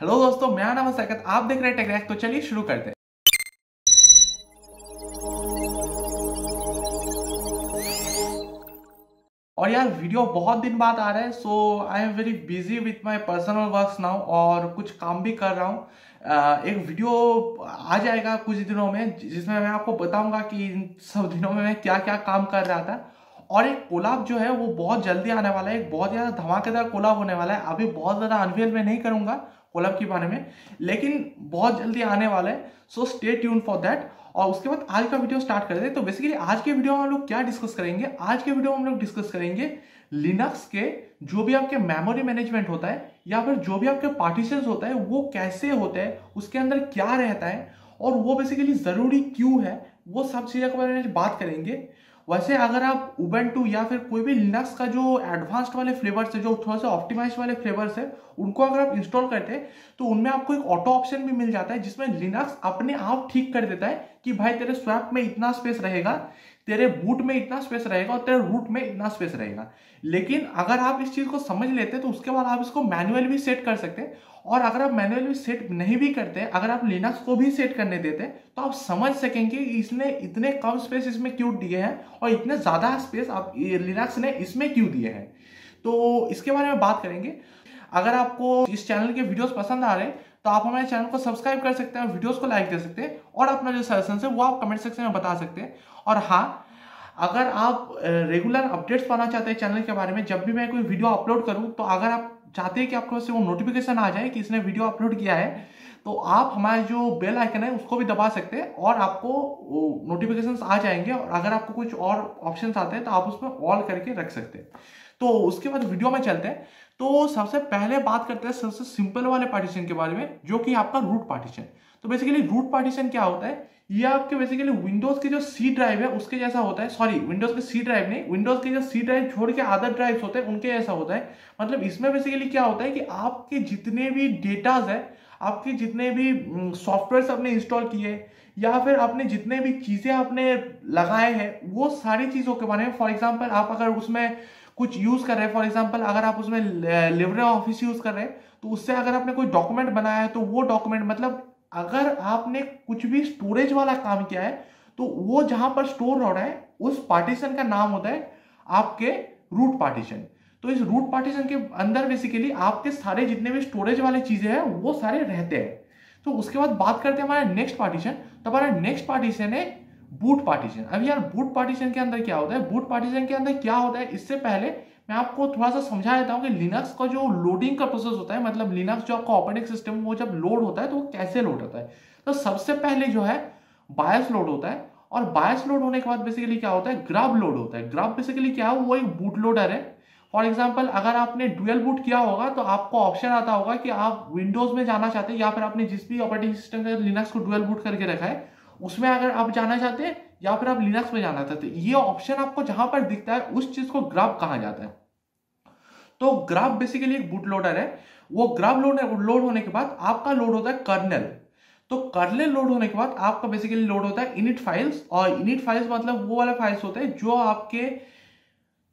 Hello दोस्तों, मेरा नाम है सकत। आप देख रहे हैं टेक रैक। तो चलिए शुरू करते हैं। और यार वीडियो बहुत दिन बाद आ रहा है, so I am very busy with my personal works now और कुछ काम भी कर रहा हूँ। एक वीडियो आ जाएगा कुछ दिनों में जिसमें मैं आपको बताऊंगा कि इन सब दिनों में मैं क्या क्या काम कर रहा था। और एक कोलैब जो है वो बहुत जल्दी आने वाला है, एक बहुत ज़्यादा धमाकेदार कोलैब होने वाला है। अभी बहुत ज़्यादा अनवील में नहीं करूंगा कोलैब के बारे में, लेकिन बहुत जल्दी आने वाला है। So stay tune for that. और उसके बाद आज का वीडियो स्टार्ट करते हैं। तो बेसिकली आज के वीडियो में हम लोग क्या डिस्कस करेंगे, आज के वीडियो में हम लोग डिस्कस करेंगे लिनक्स के जो भी आपके मेमोरी मैनेजमेंट होता है या फिर जो भी आपके पार्टीशंस होता है वो कैसे होते हैं, उसके अंदर क्या रहता है और वो बेसिकली जरूरी क्यों है, वो सब चीज़ों के बारे में बात करेंगे। वैसे अगर आप उबंटू या फिर कोई भी लिनक्स का जो एडवांस्ड वाले फ्लेवर्स है, जो थोड़ा सा ऑप्टिमाइज वाले फ्लेवर्स है, उनको अगर आप इंस्टॉल करते हैं तो उनमें आपको एक ऑटो ऑप्शन भी मिल जाता है जिसमें लिनक्स अपने आप ठीक कर देता है कि भाई तेरे स्वैप में इतना स्पेस रहेगा, तेरे बूट में इतना स्पेस रहेगा और तेरे रूट में इतना स्पेस रहेगा। लेकिन अगर आप इस चीज को समझ लेते तो उसके बाद आप इसको मैनुअल भी सेट कर सकते हैं। और अगर आप मैनुअल भी सेट नहीं भी करते, अगर आप लिनक्स को भी सेट करने देते तो आप समझ सकेंगे कि इसने इतने कम स्पेस इसमें क्यों दिए हैं और इतने ज्यादा स्पेस आप लिनक्स ने इसमें क्यों दिए हैं। तो इसके बारे में बात करेंगे। अगर आपको इस चैनल के वीडियोस पसंद आ रहे हैं तो आप हमारे चैनल को सब्सक्राइब कर सकते हैं, वीडियोस को लाइक दे सकते हैं और अपना जो सजेशन है वो आप कमेंट सेक्शन में बता सकते हैं। और हाँ, अगर आप रेगुलर अपडेट्स पाना चाहते हैं चैनल के बारे में, जब भी मैं कोई वीडियो अपलोड करूं तो अगर आप चाहते हैं कि आपके पास वो नोटिफिकेशन आ जाए कि इसने वीडियो अपलोड किया है, तो आप हमारे जो बेल आइकन है उसको भी दबा सकते हैं और आपको नोटिफिकेशंस आ जाएंगे। और अगर आपको कुछ और ऑप्शंस आते हैं तो आप उसमें ऑल करके रख सकते हैं। तो उसके बाद वीडियो में चलते हैं। तो सबसे पहले बात करते हैं सबसे सिंपल वाले पार्टीशन के बारे में, जो कि आपका रूट पार्टीशन। तो बेसिकली रूट पार्टीशन क्या होता है, ये आपके बेसिकली विंडोज के जो सी ड्राइव है उसके जैसा होता है। सॉरी, विंडोज के सी ड्राइव नहीं, विंडोज के जो सी ड्राइव छोड़ के अदर ड्राइव्स होते हैं उनके जैसा होता है। मतलब इसमें बेसिकली क्या होता है कि आपके जितने भी डेटाज है, आपके जितने भी सॉफ्टवेयर आपने इंस्टॉल किए या फिर आपने जितने भी चीजें आपने लगाए हैं, वो सारी चीजों के बारे में, फॉर एग्जाम्पल आप अगर उसमें कुछ यूज कर रहे हैं, फॉर एग्जाम्पल अगर आप उसमें लिब्रे ऑफिस यूज कर रहे हैं तो उससे अगर आपने कोई डॉक्यूमेंट बनाया है तो वो डॉक्यूमेंट, मतलब अगर आपने कुछ भी स्टोरेज वाला काम किया है तो वो जहां पर स्टोर हो रहा है उस पार्टीशन का नाम होता है आपके रूट पार्टीशन। तो इस रूट पार्टीशन के अंदर बेसिकली आपके सारे जितने भी स्टोरेज वाले चीजें हैं वो सारे रहते हैं। तो उसके बाद बात करते हैं हमारा नेक्स्ट पार्टीशन। तो हमारा नेक्स्ट पार्टीशन है बूट पार्टीशन। अब यार बूट पार्टीशन के अंदर क्या होता है, बूट पार्टीशन के अंदर क्या होता है, इससे पहले मैं आपको थोड़ा सा समझा देता हूँ कि लिनक्स का जो लोडिंग का प्रोसेस होता है, मतलब लिनक्स जो आपका ऑपरेटिंग सिस्टम वो जब लोड होता है तो वो कैसे लोड होता है। तो सबसे पहले जो है बायस लोड होता है और बायस लोड होने के बाद बेसिकली क्या होता है, ग्रब लोड होता है। ग्रब बेसिकली क्या है, वो एक बूट लोडर है। फॉर एग्जाम्पल अगर आपने डुअल बूट किया होगा तो आपको ऑप्शन आता होगा कि आप विंडोज में जाना चाहते हैं या फिर आपने जिस भी ऑपरेटिंग सिस्टम का लिनक्स को डुअल बूट करके रखा है उसमें अगर आप जाना चाहते हैं या फिर आप लिनक्स में जाना चाहते हैं, ये ऑप्शन आपको जहां पर दिखता है उस चीज को ग्रब कहा जाता है। तो ग्रब बेसिकली एक बूट लोडर है। वो ग्रब लोड होने के बाद आपका लोड होता है कर्नेल। तो कर्नेल लोड होने के बाद आपका बेसिकली लोड होता है इनिट फाइल्स। और इनिट फाइल्स मतलब वो वाले फाइल्स होते हैं जो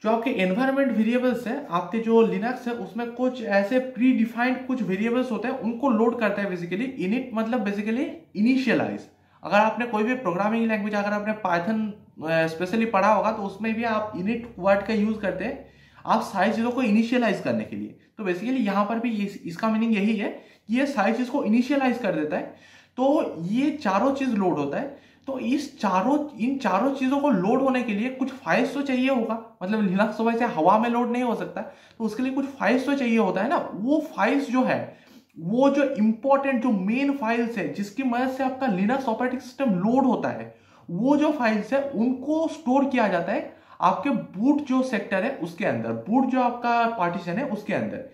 आपके एनवायरमेंट वेरिएबल्स है, आपके जो लिनक्स है उसमें कुछ ऐसे प्री डिफाइंड कुछ वेरिएबल्स होते हैं, उनको लोड करता है बेसिकली। इनिट मतलब बेसिकली इनिशियलाइज। अगर आपने कोई भी प्रोग्रामिंग लैंग्वेज, अगर आपने पाइथन स्पेशली पढ़ा होगा तो उसमें भी आप इनिट वर्ड का यूज करते हैं आप सारी चीजों को इनिशियलाइज करने के लिए। तो बेसिकली यहां पर भी इसका मीनिंग यही है कि ये सारी चीज को इनिशियलाइज कर देता है। तो ये चारों चीज लोड होता है। तो इन चारों चीजों को लोड होने के लिए कुछ फाइल्स तो चाहिए होगा, मतलब लिनक्स तो वैसे हवा में लोड नहीं हो सकता, तो उसके लिए कुछ फाइल्स तो चाहिए होता है ना। वो फाइल्स जो है, वो जो इंपॉर्टेंट जो मेन फाइल्स है जिसकी मदद से आपका लिनक्स ऑपरेटिंग सिस्टम लोड होता है, वो जो फाइल्स है उनको स्टोर किया जाता है आपके बूट जो सेक्टर है उसके अंदर, बूट जो आपका पार्टीशन है उसके अंदर।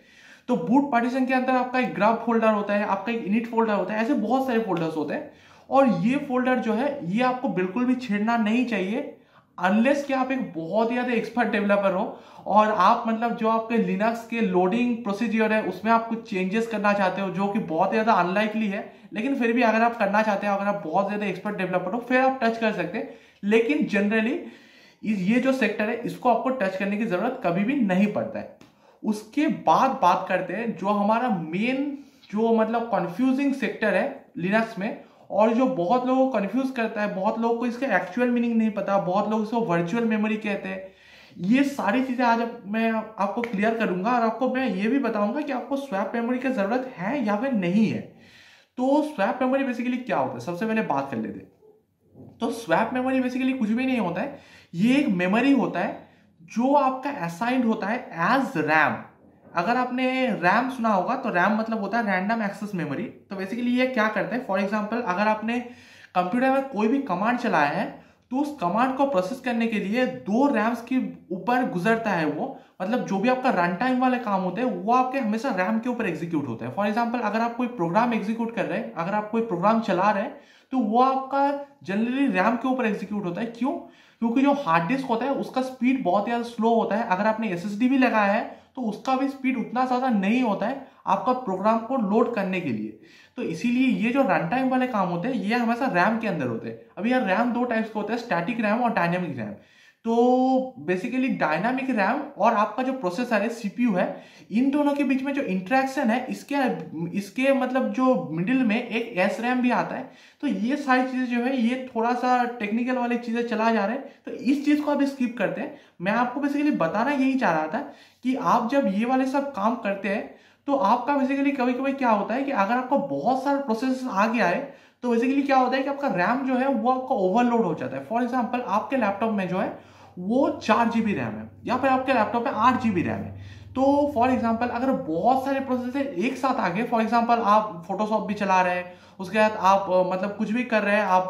तो बूट पार्टीशन के अंदर आपका एक ग्रब फोल्डर होता है, आपका एक इनिट फोल्डर होता है, ऐसे बहुत सारे फोल्डर्स होते हैं। और ये फोल्डर जो है ये आपको बिल्कुल भी छेड़ना नहीं चाहिए अनलेस कि आप एक बहुत ही ज्यादा एक्सपर्ट डेवलपर हो और आप मतलब जो आपके लिनक्स के लोडिंग प्रोसीजर है उसमें आप कुछ चेंजेस करना चाहते हो, जो कि बहुत ज्यादा अनलाइकली है। लेकिन फिर भी अगर आप करना चाहते हो, अगर आप बहुत ज्यादा एक्सपर्ट डेवलपर हो, फिर आप टच कर सकते हैं। लेकिन जनरली ये जो सेक्टर है इसको आपको टच करने की जरूरत कभी भी नहीं पड़ता है। उसके बाद बात करते हैं जो हमारा मेन जो मतलब कंफ्यूजिंग सेक्टर है लिनक्स में, और जो बहुत लोगों को कंफ्यूज करता है, बहुत लोगों को इसका एक्चुअल मीनिंग नहीं पता, बहुत लोग इसको वर्चुअल मेमोरी कहते हैं। ये सारी चीजें आज मैं आपको क्लियर करूंगा और आपको मैं ये भी बताऊंगा कि आपको स्वैप मेमोरी की जरूरत है या फिर नहीं है। तो स्वैप मेमोरी बेसिकली क्या होता है, सबसे पहले बात कर लेते हैं। तो स्वैप मेमोरी बेसिकली कुछ भी नहीं होता है, ये एक मेमोरी होता है जो आपका असाइंड होता है एज रैम। अगर आपने रैम सुना होगा तो रैम मतलब होता है रैंडम एक्सेस मेमोरी। तो बेसिकली ये क्या करता है, फॉर एग्जांपल अगर आपने कंप्यूटर में कोई भी कमांड चलाया है तो उस कमांड को प्रोसेस करने के लिए 2 रैम्स के ऊपर गुजरता है वो, मतलब जो भी आपका रन टाइम वाले काम होते हैं वो आपके हमेशा रैम के ऊपर एग्जीक्यूट होते हैं। फॉर एग्जांपल अगर आप कोई प्रोग्राम एग्जीक्यूट कर रहे हैं, अगर आप कोई प्रोग्राम चला रहे हैं तो वो आपका जनरली रैम के ऊपर एग्जीक्यूट होता है। क्यों? क्योंकि जो हार्ड डिस्क होता है उसका स्पीड बहुत ज्यादा स्लो होता है। अगर आपने एसएसडी भी लगाया है तो उसका भी स्पीड उतना ज्यादा नहीं होता है आपका प्रोग्राम को लोड करने के लिए। तो इसीलिए ये जो रन टाइम वाले काम होते हैं ये हमेशा रैम के अंदर होते हैं। अभी यार रैम 2 टाइप्स के होते हैं, स्टैटिक रैम और डायनामिक रैम। तो बेसिकली डायनामिक रैम और आपका जो प्रोसेसर है सीपीयू है, इन दोनों के बीच में जो इंटरेक्शन है इसके मतलब जो मिडिल में एक एस रैम भी आता है। तो ये सारी चीजें जो है ये थोड़ा सा टेक्निकल वाली चीजें चला जा रहे हैं, तो इस चीज को आप स्किप करते हैं। मैं आपको बेसिकली बताना यही चाह रहा था कि आप जब ये वाले सब काम करते हैं तो आपका बेसिकली कभी कभी क्या होता है कि अगर आपको बहुत सारा प्रोसेस आ गया है तो बेसिकली क्या होता है कि आपका रैम जो है वो आपका ओवरलोड हो जाता है। फॉर एग्जांपल आपके लैपटॉप में जो है वो 4 GB रैम है या फिर आपके लैपटॉप में 8 GB रैम है। तो फॉर एग्जांपल अगर बहुत सारे प्रोसेस एक साथ आ गए, फॉर एग्जांपल आप फोटोशॉप भी चला रहे हैं, उसके बाद आप मतलब कुछ भी कर रहे हैं, आप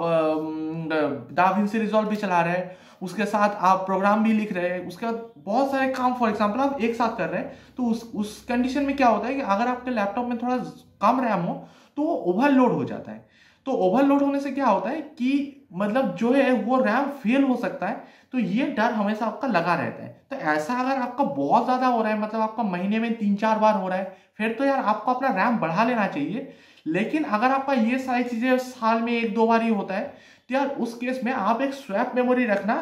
डाविंसी रिजॉल्व भी चला रहे हैं, उसके साथ आप प्रोग्राम भी लिख रहे हैं, उसके बाद बहुत सारे काम फॉर एग्जांपल आप एक साथ कर रहे हैं, तो उस कंडीशन में क्या होता है कि अगर आपके लैपटॉप में थोड़ा कम रैम हो तो वो ओवरलोड हो जाता है। तो ओवरलोड होने से क्या होता है कि मतलब जो है वो रैम फेल हो सकता है। तो ये डर हमेशा आपका लगा रहता है। तो ऐसा अगर आपका बहुत ज्यादा हो रहा है, मतलब आपका महीने में 3-4 बार हो रहा है, फिर तो यार आपको अपना रैम बढ़ा लेना चाहिए। लेकिन अगर आपका ये सारी चीजें साल में 1-2 बार ही होता है तो यार उस केस में आप एक स्वैप मेमोरी रखना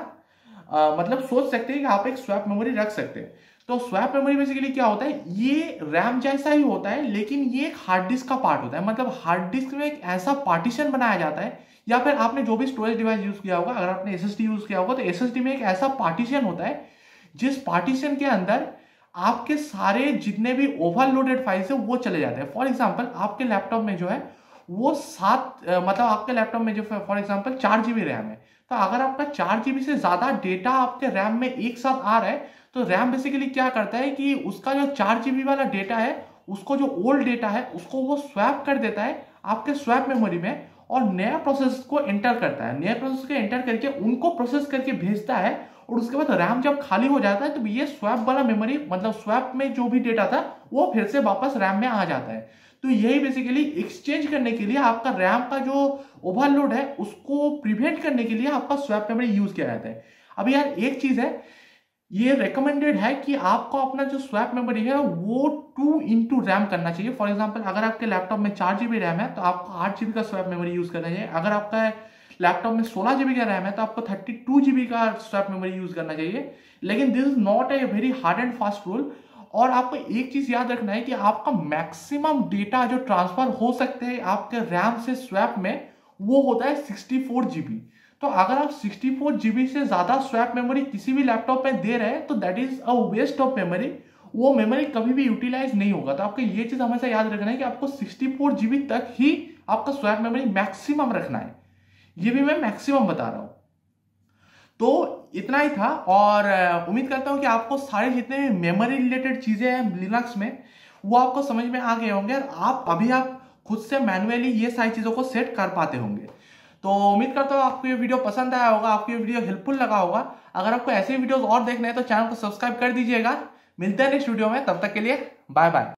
मतलब सोच सकते हैं कि आप एक स्वैप मेमोरी रख सकते हैं। तो स्वैप मेमोरी बेसिकली क्या होता है, ये रैम जैसा ही होता है लेकिन ये एक हार्ड डिस्क का पार्ट होता है। मतलब हार्ड डिस्क में एक ऐसा पार्टीशन बनाया जाता है, या फिर आपने जो भी स्टोरेज डिवाइस यूज किया होगा, अगर आपने एसएसडी यूज किया होगा तो एसएसडी में एक ऐसा पार्टीशन होता है जिस पार्टीशन के अंदर आपके सारे जितने भी ओवरलोडेड फाइल्स है वो चले जाते हैं। फॉर एग्जांपल आपके लैपटॉप में जो है वो 7 मतलब आपके लैपटॉप में जो फॉर एग्जांपल 4 GB रैम है, तो अगर आपका 4 GB से ज्यादा डेटा आपके रैम में एक साथ आ रहा है तो रैम बेसिकली क्या करता है कि उसका जो 4 GB वाला डेटा है उसको जो ओल्ड डेटा है उसको वो स्वैप कर देता है आपके स्वैप मेमोरी में और नया प्रोसेस को एंटर करता है। नया प्रोसेस को एंटर करके उनको प्रोसेस करके भेजता है और उसके बाद रैम जब खाली हो जाता है तो ये स्वैप वाला मेमोरी मतलब स्वैप में जो भी डेटा था वो फिर से वापस रैम में आ जाता है। तो यही बेसिकली एक्सचेंज करने के लिए आपका रैम का जो ओवरलोड है उसको प्रिवेंट करने के लिए आपका स्वैप मेमोरी यूज किया जाता है। अब यार एक चीज है, ये रेकमेंडेड है कि आपको अपना जो स्वैप मेमोरी है वो 2 x रैम करना चाहिए। फॉर एग्जांपल अगर आपके लैपटॉप में 4 GB रैम है तो आपको 8 GB का स्वैप मेमोरी यूज करना चाहिए। अगर आपका लैपटॉप में 16 GB का रैम है तो आपको 32 GB का स्वैप मेमोरी यूज करना चाहिए। लेकिन this is not a very hard and fast rule. और आपको एक चीज याद रखना है कि आपका मैक्सिमम डेटा जो ट्रांसफर हो सकते हैं आपके रैम से स्वैप में वो होता है 64 GB। तो अगर आप 64 GB से ज्यादा स्वैप मेमोरी किसी भी लैपटॉप में दे रहे हैं तो that is a waste of memory, वो मेमोरी कभी भी यूटिलाइज नहीं होगा। तो आपको ये चीज हमेशा याद रखना है कि आपको 64 GB तक ही आपका स्वैप मेमोरी मैक्सिमम रखना है। ये भी मैं मैक्सिमम बता रहा हूं। तो इतना ही था और उम्मीद करता हूं कि आपको सारे जितने भी मेमोरी रिलेटेड चीजें हैं लिनक्स में वो आपको समझ में आ गए होंगे और आप खुद से मैन्युअली ये सारी चीजों को सेट कर पाते होंगे। तो उम्मीद करता हूँ आपको ये वीडियो पसंद आया होगा, आपको ये वीडियो हेल्पफुल लगा होगा। अगर आपको ऐसे वीडियोस और देखने हैं तो चैनल को सब्सक्राइब कर दीजिएगा। मिलते हैं नेक्स्ट वीडियो में, तब तक के लिए बाय बाय।